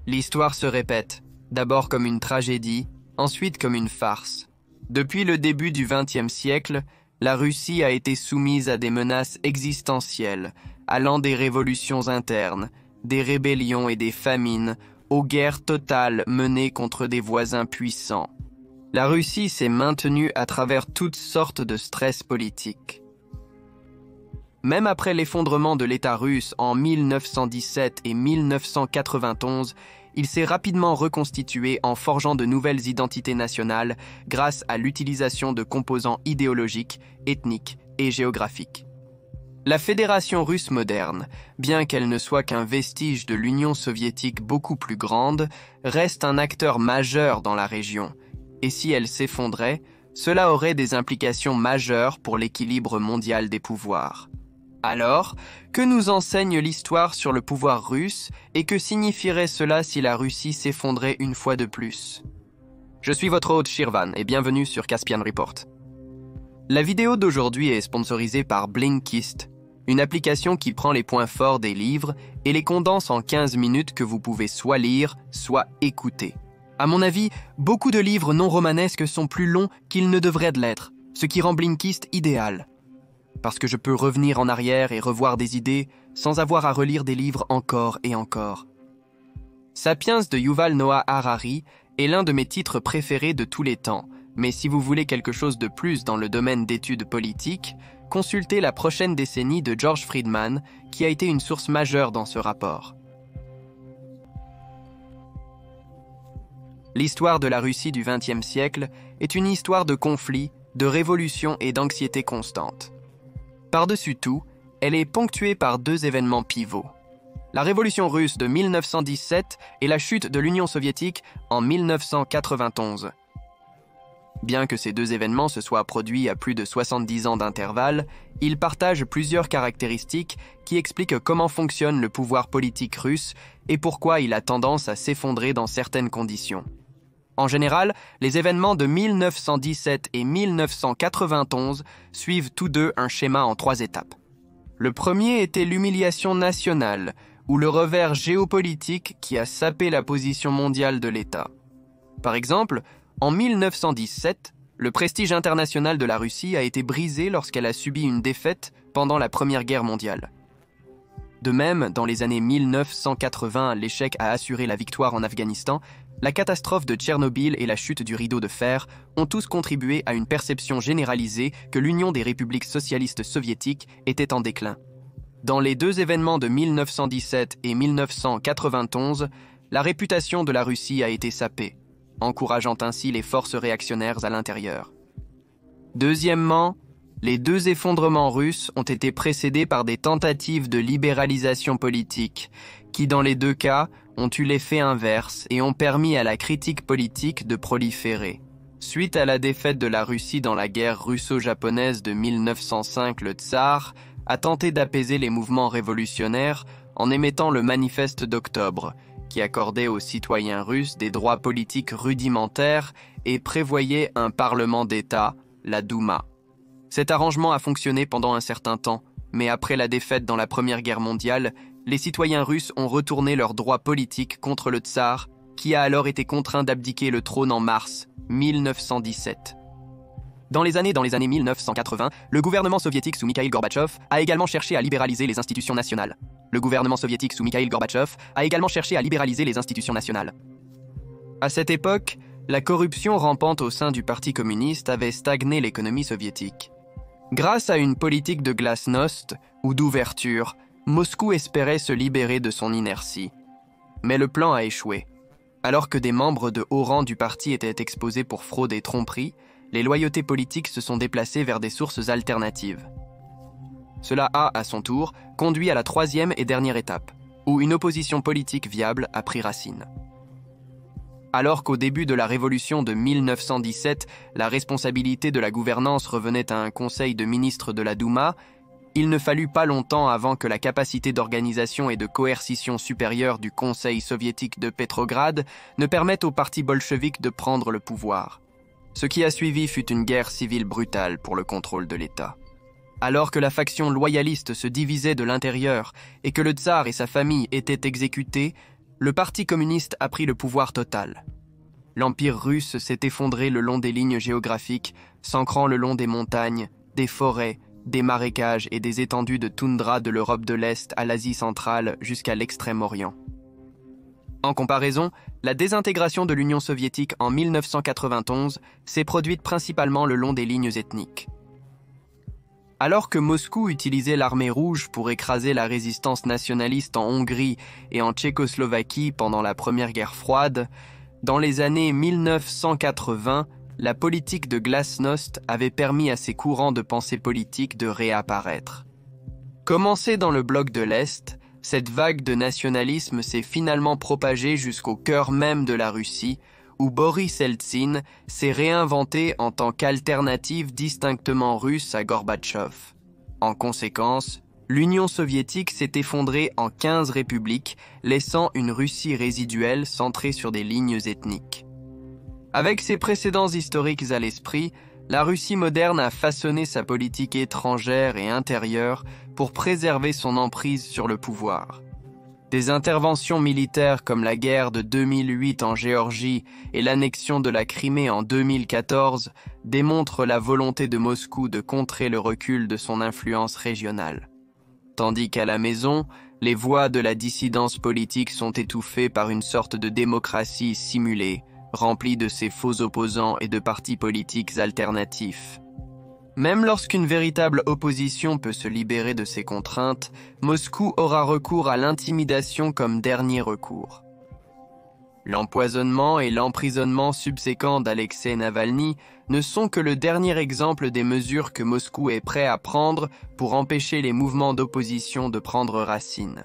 L'histoire se répète, d'abord comme une tragédie, ensuite comme une farce. Depuis le début du XXe siècle, la Russie a été soumise à des menaces existentielles, allant des révolutions internes, des rébellions et des famines, aux guerres totales menées contre des voisins puissants. La Russie s'est maintenue à travers toutes sortes de stress politiques. Même après l'effondrement de l'État russe en 1917 et 1991, il s'est rapidement reconstitué en forgeant de nouvelles identités nationales grâce à l'utilisation de composants idéologiques, ethniques et géographiques. La Fédération russe moderne, bien qu'elle ne soit qu'un vestige de l'Union soviétique beaucoup plus grande, reste un acteur majeur dans la région. Et si elle s'effondrait, cela aurait des implications majeures pour l'équilibre mondial des pouvoirs. Alors, que nous enseigne l'histoire sur le pouvoir russe et que signifierait cela si la Russie s'effondrait une fois de plus? Je suis votre hôte Shirvan et bienvenue sur Caspian Report. La vidéo d'aujourd'hui est sponsorisée par Blinkist, une application qui prend les points forts des livres et les condense en 15 minutes que vous pouvez soit lire, soit écouter. À mon avis, beaucoup de livres non romanesques sont plus longs qu'ils ne devraient l'être, ce qui rend Blinkist idéal. Parce que je peux revenir en arrière et revoir des idées sans avoir à relire des livres encore et encore. Sapiens de Yuval Noah Harari est l'un de mes titres préférés de tous les temps, mais si vous voulez quelque chose de plus dans le domaine d'études politiques, consultez La prochaine décennie de George Friedman, qui a été une source majeure dans ce rapport. L'histoire de la Russie du XXe siècle est une histoire de conflits, de révolutions et d'anxiété constante. Par-dessus tout, elle est ponctuée par deux événements pivots. La révolution russe de 1917 et la chute de l'Union soviétique en 1991. Bien que ces deux événements se soient produits à plus de 70 ans d'intervalle, ils partagent plusieurs caractéristiques qui expliquent comment fonctionne le pouvoir politique russe et pourquoi il a tendance à s'effondrer dans certaines conditions. En général, les événements de 1917 et 1991 suivent tous deux un schéma en 3 étapes. Le premier était l'humiliation nationale, ou le revers géopolitique qui a sapé la position mondiale de l'État. Par exemple, en 1917, le prestige international de la Russie a été brisé lorsqu'elle a subi une défaite pendant la Première Guerre mondiale. De même, dans les années 1980, l'échec a assuré la victoire en Afghanistan. La catastrophe de Tchernobyl et la chute du rideau de fer ont tous contribué à une perception généralisée que l'Union des républiques socialistes soviétiques était en déclin. Dans les deux événements de 1917 et 1991, la réputation de la Russie a été sapée, encourageant ainsi les forces réactionnaires à l'intérieur. Deuxièmement, les deux effondrements russes ont été précédés par des tentatives de libéralisation politique, qui dans les deux cas ont eu l'effet inverse et ont permis à la critique politique de proliférer. Suite à la défaite de la Russie dans la guerre russo-japonaise de 1905, le tsar a tenté d'apaiser les mouvements révolutionnaires en émettant le manifeste d'octobre, qui accordait aux citoyens russes des droits politiques rudimentaires et prévoyait un parlement d'État, la Douma. Cet arrangement a fonctionné pendant un certain temps, mais après la défaite dans la Première Guerre mondiale, les citoyens russes ont retourné leurs droits politiques contre le tsar, qui a alors été contraint d'abdiquer le trône en mars 1917. Dans les années 1980, le gouvernement soviétique sous Mikhaïl Gorbatchev a également cherché à libéraliser les institutions nationales. À cette époque, la corruption rampante au sein du Parti communiste avait stagné l'économie soviétique. Grâce à une politique de glasnost ou d'ouverture, Moscou espérait se libérer de son inertie. Mais le plan a échoué. Alors que des membres de haut rang du parti étaient exposés pour fraude et tromperie, les loyautés politiques se sont déplacées vers des sources alternatives. Cela a, à son tour, conduit à la troisième et dernière étape, où une opposition politique viable a pris racine. Alors qu'au début de la révolution de 1917, la responsabilité de la gouvernance revenait à un conseil de ministres de la Douma, il ne fallut pas longtemps avant que la capacité d'organisation et de coercition supérieure du Conseil soviétique de Pétrograd ne permette au parti bolchevique de prendre le pouvoir. Ce qui a suivi fut une guerre civile brutale pour le contrôle de l'État. Alors que la faction loyaliste se divisait de l'intérieur et que le tsar et sa famille étaient exécutés, le Parti communiste a pris le pouvoir total. L'Empire russe s'est effondré le long des lignes géographiques, s'ancrant le long des montagnes, des forêts, des marécages et des étendues de toundra de l'Europe de l'Est à l'Asie centrale jusqu'à l'Extrême-Orient. En comparaison, la désintégration de l'Union soviétique en 1991 s'est produite principalement le long des lignes ethniques. Alors que Moscou utilisait l'armée rouge pour écraser la résistance nationaliste en Hongrie et en Tchécoslovaquie pendant la Première Guerre froide, dans les années 1980, la politique de glasnost avait permis à ces courants de pensée politique de réapparaître. Commencée dans le bloc de l'Est, cette vague de nationalisme s'est finalement propagée jusqu'au cœur même de la Russie, où Boris Eltsine s'est réinventé en tant qu'alternative distinctement russe à Gorbatchev. En conséquence, l'Union soviétique s'est effondrée en 15 républiques, laissant une Russie résiduelle centrée sur des lignes ethniques. Avec ses précédents historiques à l'esprit, la Russie moderne a façonné sa politique étrangère et intérieure pour préserver son emprise sur le pouvoir. Des interventions militaires comme la guerre de 2008 en Géorgie et l'annexion de la Crimée en 2014 démontrent la volonté de Moscou de contrer le recul de son influence régionale. Tandis qu'à la maison, les voix de la dissidence politique sont étouffées par une sorte de démocratie simulée, remplie de ses faux opposants et de partis politiques alternatifs. Même lorsqu'une véritable opposition peut se libérer de ses contraintes, Moscou aura recours à l'intimidation comme dernier recours. L'empoisonnement et l'emprisonnement subséquent d'Alexei Navalny ne sont que le dernier exemple des mesures que Moscou est prêt à prendre pour empêcher les mouvements d'opposition de prendre racine.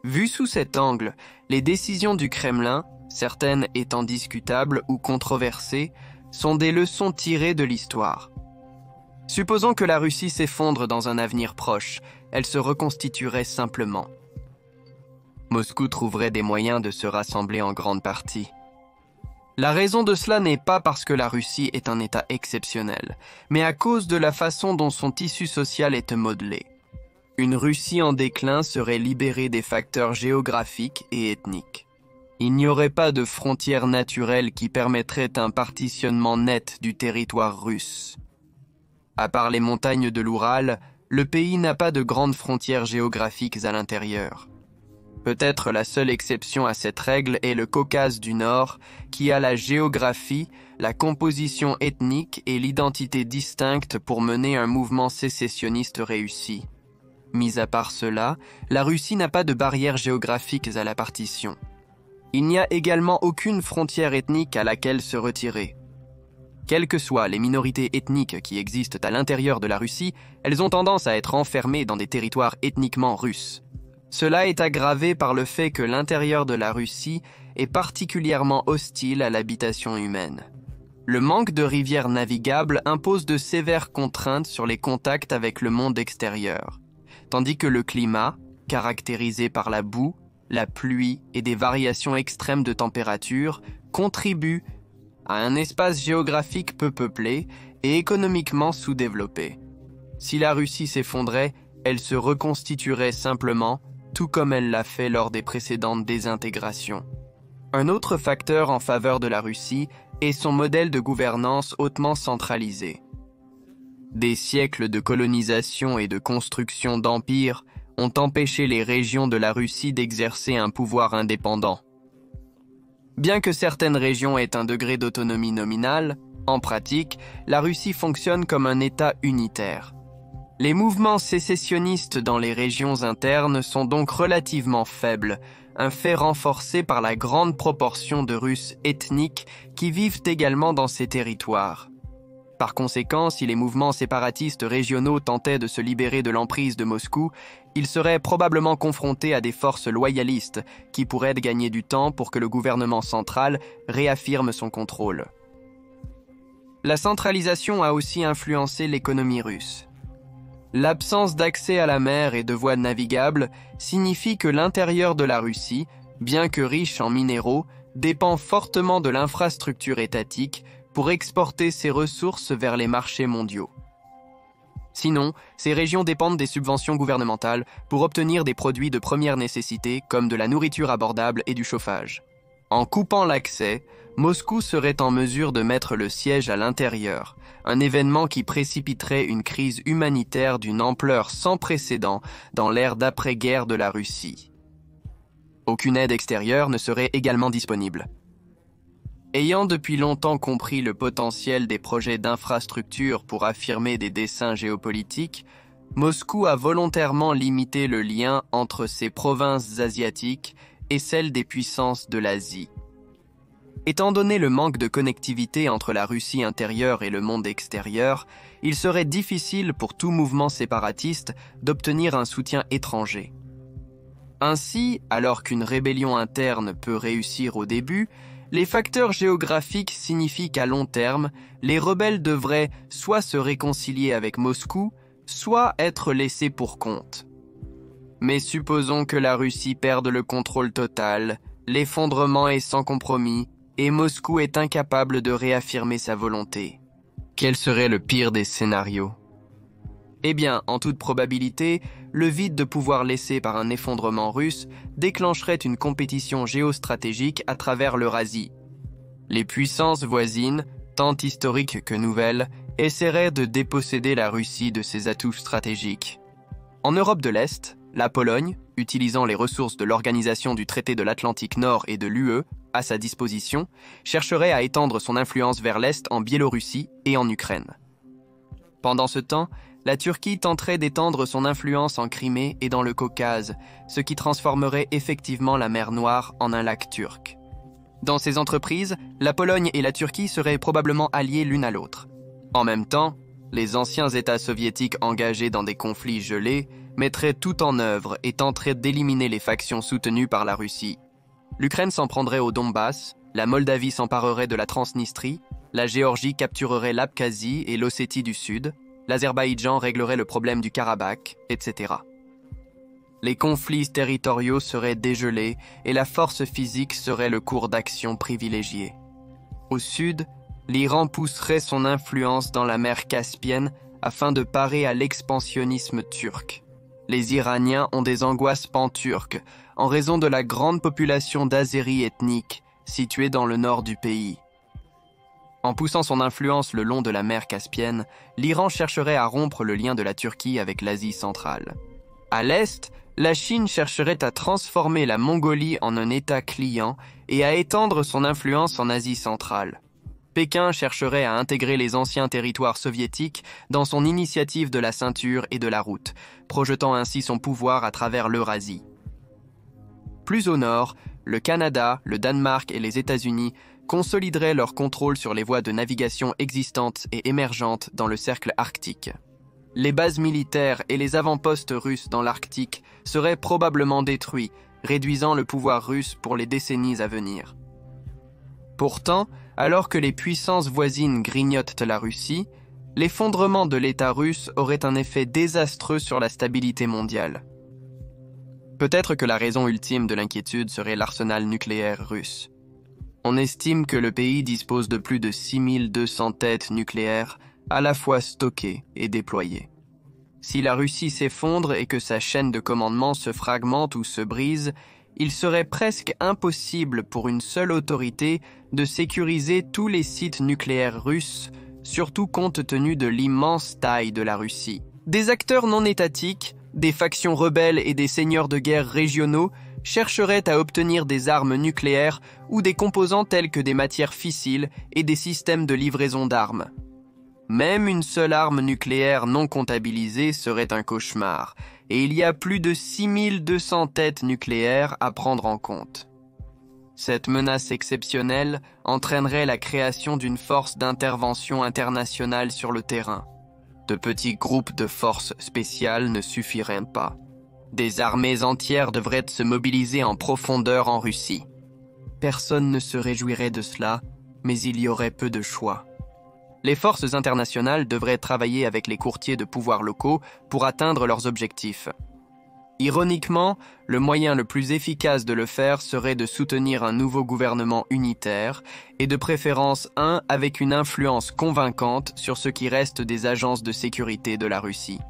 Vues sous cet angle, les décisions du Kremlin, certaines étant discutables ou controversées, sont des leçons tirées de l'histoire. Supposons que la Russie s'effondre dans un avenir proche, elle se reconstituerait simplement. Moscou trouverait des moyens de se rassembler en grande partie. La raison de cela n'est pas parce que la Russie est un État exceptionnel, mais à cause de la façon dont son tissu social est modelé. Une Russie en déclin serait libérée des facteurs géographiques et ethniques. Il n'y aurait pas de frontières naturelles qui permettraient un partitionnement net du territoire russe. À part les montagnes de l'Oural, le pays n'a pas de grandes frontières géographiques à l'intérieur. Peut-être la seule exception à cette règle est le Caucase du Nord, qui a la géographie, la composition ethnique et l'identité distincte pour mener un mouvement sécessionniste réussi. Mis à part cela, la Russie n'a pas de barrières géographiques à la partition. Il n'y a également aucune frontière ethnique à laquelle se retirer. Quelles que soient les minorités ethniques qui existent à l'intérieur de la Russie, elles ont tendance à être enfermées dans des territoires ethniquement russes. Cela est aggravé par le fait que l'intérieur de la Russie est particulièrement hostile à l'habitation humaine. Le manque de rivières navigables impose de sévères contraintes sur les contacts avec le monde extérieur, tandis que le climat, caractérisé par la boue, la pluie et des variations extrêmes de température, contribue à un espace géographique peu peuplé et économiquement sous-développé. Si la Russie s'effondrait, elle se reconstituerait simplement, tout comme elle l'a fait lors des précédentes désintégrations. Un autre facteur en faveur de la Russie est son modèle de gouvernance hautement centralisé. Des siècles de colonisation et de construction d'empires ont empêché les régions de la Russie d'exercer un pouvoir indépendant. Bien que certaines régions aient un degré d'autonomie nominale, en pratique, la Russie fonctionne comme un État unitaire. Les mouvements sécessionnistes dans les régions internes sont donc relativement faibles, un fait renforcé par la grande proportion de Russes ethniques qui vivent également dans ces territoires. Par conséquent, si les mouvements séparatistes régionaux tentaient de se libérer de l'emprise de Moscou, ils seraient probablement confrontés à des forces loyalistes qui pourraient gagner du temps pour que le gouvernement central réaffirme son contrôle. La centralisation a aussi influencé l'économie russe. L'absence d'accès à la mer et de voies navigables signifie que l'intérieur de la Russie, bien que riche en minéraux, dépend fortement de l'infrastructure étatique pour exporter ses ressources vers les marchés mondiaux. Sinon, ces régions dépendent des subventions gouvernementales pour obtenir des produits de première nécessité comme de la nourriture abordable et du chauffage. En coupant l'accès, Moscou serait en mesure de mettre le siège à l'intérieur, un événement qui précipiterait une crise humanitaire d'une ampleur sans précédent dans l'ère d'après-guerre de la Russie. Aucune aide extérieure ne serait également disponible. Ayant depuis longtemps compris le potentiel des projets d'infrastructure pour affirmer des desseins géopolitiques, Moscou a volontairement limité le lien entre ses provinces asiatiques et celles des puissances de l'Asie. Étant donné le manque de connectivité entre la Russie intérieure et le monde extérieur, il serait difficile pour tout mouvement séparatiste d'obtenir un soutien étranger. Ainsi, alors qu'une rébellion interne peut réussir au début, les facteurs géographiques signifient qu'à long terme, les rebelles devraient soit se réconcilier avec Moscou, soit être laissés pour compte. Mais supposons que la Russie perde le contrôle total, l'effondrement est sans compromis, et Moscou est incapable de réaffirmer sa volonté. Quel serait le pire des scénarios ? Eh bien, en toute probabilité, le vide de pouvoir laissé par un effondrement russe déclencherait une compétition géostratégique à travers l'Eurasie. Les puissances voisines, tant historiques que nouvelles, essaieraient de déposséder la Russie de ses atouts stratégiques. En Europe de l'Est, la Pologne, utilisant les ressources de l'Organisation du Traité de l'Atlantique Nord et de l'UE à sa disposition, chercherait à étendre son influence vers l'Est en Biélorussie et en Ukraine. Pendant ce temps, la Turquie tenterait d'étendre son influence en Crimée et dans le Caucase, ce qui transformerait effectivement la mer Noire en un lac turc. Dans ces entreprises, la Pologne et la Turquie seraient probablement alliées l'une à l'autre. En même temps, les anciens États soviétiques engagés dans des conflits gelés mettraient tout en œuvre et tenteraient d'éliminer les factions soutenues par la Russie. L'Ukraine s'en prendrait au Donbass, la Moldavie s'emparerait de la Transnistrie, la Géorgie capturerait l'Abkhazie et l'Ossétie du Sud, l'Azerbaïdjan réglerait le problème du Karabakh, etc. Les conflits territoriaux seraient dégelés et la force physique serait le cours d'action privilégié. Au sud, l'Iran pousserait son influence dans la mer Caspienne afin de parer à l'expansionnisme turc. Les Iraniens ont des angoisses pan-turques en raison de la grande population d'Azéris ethniques située dans le nord du pays. En poussant son influence le long de la mer Caspienne, l'Iran chercherait à rompre le lien de la Turquie avec l'Asie centrale. À l'est, la Chine chercherait à transformer la Mongolie en un État client et à étendre son influence en Asie centrale. Pékin chercherait à intégrer les anciens territoires soviétiques dans son initiative de la ceinture et de la route, projetant ainsi son pouvoir à travers l'Eurasie. Plus au nord, le Canada, le Danemark et les États-Unis consolideraient leur contrôle sur les voies de navigation existantes et émergentes dans le cercle arctique. Les bases militaires et les avant-postes russes dans l'Arctique seraient probablement détruits, réduisant le pouvoir russe pour les décennies à venir. Pourtant, alors que les puissances voisines grignotent la Russie, l'effondrement de l'État russe aurait un effet désastreux sur la stabilité mondiale. Peut-être que la raison ultime de l'inquiétude serait l'arsenal nucléaire russe. On estime que le pays dispose de plus de 6200 têtes nucléaires à la fois stockées et déployées. Si la Russie s'effondre et que sa chaîne de commandement se fragmente ou se brise, il serait presque impossible pour une seule autorité de sécuriser tous les sites nucléaires russes, surtout compte tenu de l'immense taille de la Russie. Des acteurs non étatiques, des factions rebelles et des seigneurs de guerre régionaux chercheraient à obtenir des armes nucléaires ou des composants tels que des matières fissiles et des systèmes de livraison d'armes. Même une seule arme nucléaire non comptabilisée serait un cauchemar, et il y a plus de 6200 têtes nucléaires à prendre en compte. Cette menace exceptionnelle entraînerait la création d'une force d'intervention internationale sur le terrain. De petits groupes de forces spéciales ne suffiraient pas. Des armées entières devraient se mobiliser en profondeur en Russie. Personne ne se réjouirait de cela, mais il y aurait peu de choix. Les forces internationales devraient travailler avec les courtiers de pouvoirs locaux pour atteindre leurs objectifs. Ironiquement, le moyen le plus efficace de le faire serait de soutenir un nouveau gouvernement unitaire, et de préférence un avec une influence convaincante sur ce qui reste des agences de sécurité de la Russie.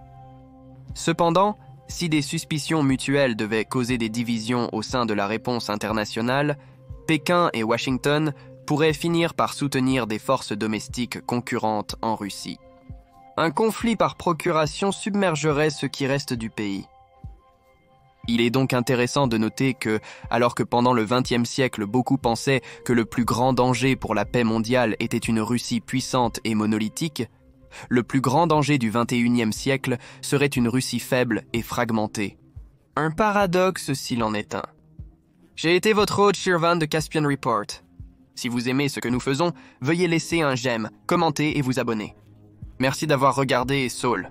Cependant, si des suspicions mutuelles devaient causer des divisions au sein de la réponse internationale, Pékin et Washington pourraient finir par soutenir des forces domestiques concurrentes en Russie. Un conflit par procuration submergerait ce qui reste du pays. Il est donc intéressant de noter que, alors que pendant le XXe siècle beaucoup pensaient que le plus grand danger pour la paix mondiale était une Russie puissante et monolithique, le plus grand danger du XXIe siècle serait une Russie faible et fragmentée. Un paradoxe s'il en est un. J'ai été votre hôte Shirvan de Caspian Report. Si vous aimez ce que nous faisons, veuillez laisser un j'aime, commenter et vous abonner. Merci d'avoir regardé Saul.